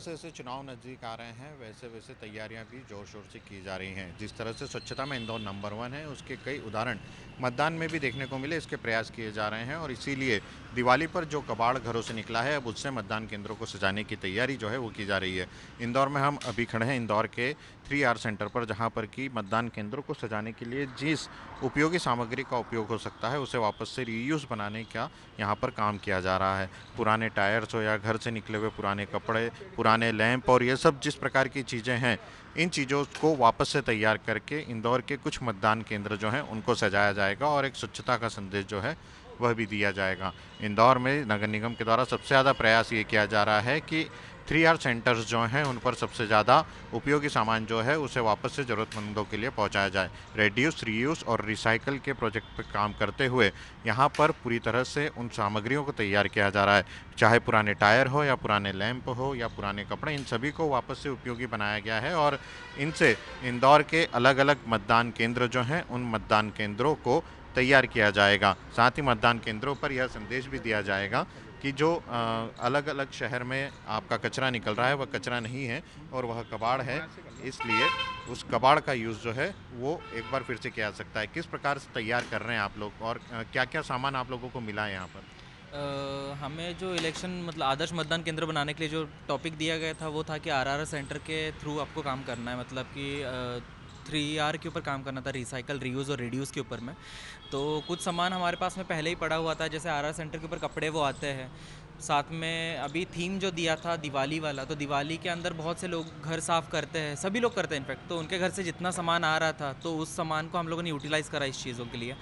जैसे जैसे चुनाव नज़दीक आ रहे हैं वैसे वैसे तैयारियां भी ज़ोर शोर से की जा रही हैं। जिस तरह से स्वच्छता में इंदौर नंबर वन है, उसके कई उदाहरण मतदान में भी देखने को मिले। इसके प्रयास किए जा रहे हैं और इसीलिए दिवाली पर जो कबाड़ घरों से निकला है, अब उससे मतदान केंद्रों को सजाने की तैयारी जो है वो की जा रही है। इंदौर में हम अभी खड़े हैं, इंदौर के 3R सेंटर पर, जहां पर कि मतदान केंद्रों को सजाने के लिए जिस उपयोगी सामग्री का उपयोग हो सकता है उसे वापस से रीयूज़ बनाने का यहाँ पर काम किया जा रहा है। पुराने टायर्स हो या घर से निकले हुए पुराने कपड़े, पुराने लैंप और ये सब जिस प्रकार की चीज़ें हैं, इन चीज़ों को वापस से तैयार करके इंदौर के कुछ मतदान केंद्र जो हैं उनको सजाया जाएगा और एक स्वच्छता का संदेश जो है वह भी दिया जाएगा। इंदौर में नगर निगम के द्वारा सबसे ज़्यादा प्रयास ये किया जा रहा है कि 3R सेंटर्स जो हैं उन पर सबसे ज़्यादा उपयोगी सामान जो है उसे वापस से ज़रूरतमंदों के लिए पहुंचाया जाए। रेड्यूस, रीयूज़ और रिसाइकल के प्रोजेक्ट पर काम करते हुए यहाँ पर पूरी तरह से उन सामग्रियों को तैयार किया जा रहा है। चाहे पुराने टायर हो या पुराने लैंप हो या पुराने कपड़े, इन सभी को वापस से उपयोगी बनाया गया है और इनसे इंदौर के अलग अलग मतदान केंद्र जो हैं उन मतदान केंद्रों को तैयार किया जाएगा। साथ ही मतदान केंद्रों पर यह संदेश भी दिया जाएगा कि जो अलग अलग शहर में आपका कचरा निकल रहा है वह कचरा नहीं है और वह कबाड़ है, इसलिए उस कबाड़ का यूज़ जो है वो एक बार फिर से किया जा सकता है। किस प्रकार से तैयार कर रहे हैं आप लोग और क्या क्या सामान आप लोगों को मिला है यहाँ पर? हमें जो इलेक्शन मतलब आदर्श मतदान केंद्र बनाने के लिए जो टॉपिक दिया गया था वो था कि आरआर सेंटर के थ्रू आपको काम करना है, मतलब कि 3R के ऊपर काम करना था, रिसाइकल, रीयूज़ और रिड्यूस के ऊपर में। तो कुछ सामान हमारे पास में पहले ही पड़ा हुआ था, जैसे आरआर सेंटर के ऊपर कपड़े वो आते हैं। साथ में अभी थीम जो दिया था दिवाली वाला, तो दिवाली के अंदर बहुत से लोग घर साफ़ करते हैं, सभी लोग करते हैं इनफैक्ट। तो उनके घर से जितना सामान आ रहा था तो उस सामान को हम लोगों ने यूटिलाइज़ करा इस चीज़ों के लिए।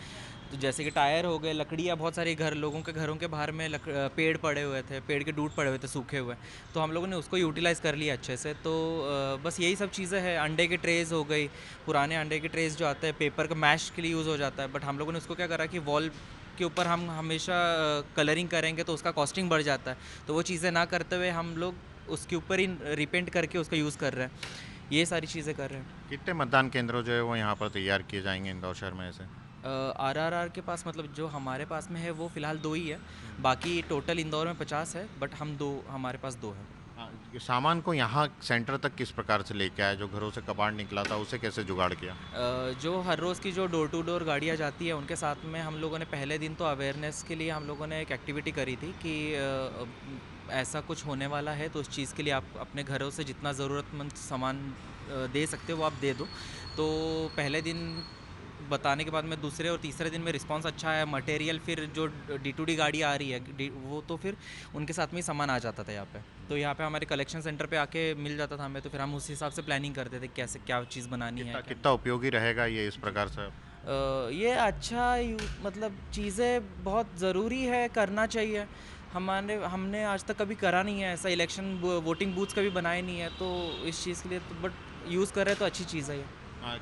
तो जैसे कि टायर हो गए, लकड़ियाँ, बहुत सारे लोगों के घरों के बाहर में पेड़ पड़े हुए थे, पेड़ के डूट पड़े हुए थे सूखे हुए, तो हम लोगों ने उसको यूटिलाइज़ कर लिया अच्छे से। तो बस यही सब चीज़ें हैं। अंडे के ट्रेज़ हो गई, पुराने अंडे के ट्रेज़ जो आते हैं पेपर का मैश के लिए यूज़ हो जाता है, बट हम लोगों ने उसको क्या करा कि वॉल के ऊपर हम हमेशा कलरिंग करेंगे तो उसका कॉस्टिंग बढ़ जाता है, तो वो चीज़ें ना करते हुए हम लोग उसके ऊपर ही रिपेंट करके उसका यूज़ कर रहे हैं। ये सारी चीज़ें कर रहे हैं। कितने मतदान केंद्र जो है वो यहाँ पर तैयार किए जाएंगे इंदौर शहर में ऐसे? आरआरआर के पास मतलब जो हमारे पास में है वो फ़िलहाल 2 ही है, बाकी टोटल इंदौर में 50 है, बट हम 2, हमारे पास 2 है। ये सामान को यहाँ सेंटर तक किस प्रकार से लेके आए? जो घरों से कबाड़ निकला था उसे कैसे जुगाड़ किया? जो हर रोज़ की जो डोर टू डोर गाड़ियाँ जाती है उनके साथ में हम लोगों ने पहले दिन तो अवेयरनेस के लिए हम लोगों ने एक एक्टिविटी करी थी कि ऐसा कुछ होने वाला है तो उस चीज़ के लिए आप अपने घरों से जितना ज़रूरतमंद सामान दे सकते हो वो आप दे दो। तो पहले दिन बताने के बाद में दूसरे और तीसरे दिन में रिस्पांस अच्छा है। मटेरियल फिर जो D2D गाड़ी आ रही है वो तो फिर उनके साथ में ही सामान आ जाता था यहाँ पे। तो यहाँ पे हमारे कलेक्शन सेंटर पे आके मिल जाता था हमें, तो फिर हम उस हिसाब से प्लानिंग करते थे कैसे क्या चीज़ बनानी है कितना क्या कितना उपयोगी रहेगा ये इस प्रकार से? ये अच्छा मतलब चीज़ें बहुत ज़रूरी है, करना चाहिए। हमने आज तक कभी करा नहीं है ऐसा, इलेक्शन वोटिंग बूथ्स कभी बनाए नहीं है, तो इस चीज़ के लिए तो बट यूज़ कर रहे हैं तो अच्छी चीज़ है ये।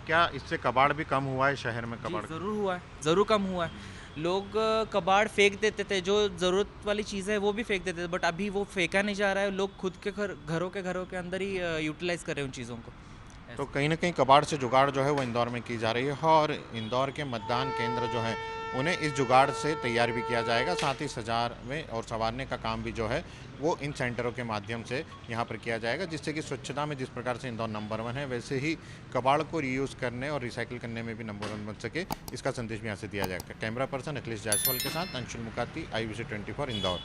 क्या इससे कबाड़ भी कम हुआ है शहर में जी, कबाड़? ज़रूर हुआ है, ज़रूर कम हुआ है। लोग कबाड़ फेंक देते थे, जो ज़रूरत वाली चीज़ें हैं वो भी फेंक देते थे, बट अभी वो फेंका नहीं जा रहा है, लोग खुद के घरों के अंदर ही यूटिलाइज़ कर रहे हैं उन चीज़ों को। तो ऐसा। कहीं न कहीं कबाड़ से जुगाड़ जो है वो इंदौर में की जा रही है और इंदौर के मतदान केंद्र जो हैं उन्हें इस जुगाड़ से तैयार भी किया जाएगा। साथ ही सजाने और सँवारने का काम भी जो है वो इन सेंटरों के माध्यम से यहाँ पर किया जाएगा, जिससे कि स्वच्छता में जिस प्रकार से इंदौर नंबर वन है वैसे ही कबाड़ को रीयूज़ करने और रिसाइकिल करने में भी नंबर वन बन सके, इसका संदेश भी यहाँ से दिया जाएगा। कैमरा पर्सन अखिलेश जायसवाल के साथ अंशुल मुकाती, IBC 24 इंदौर।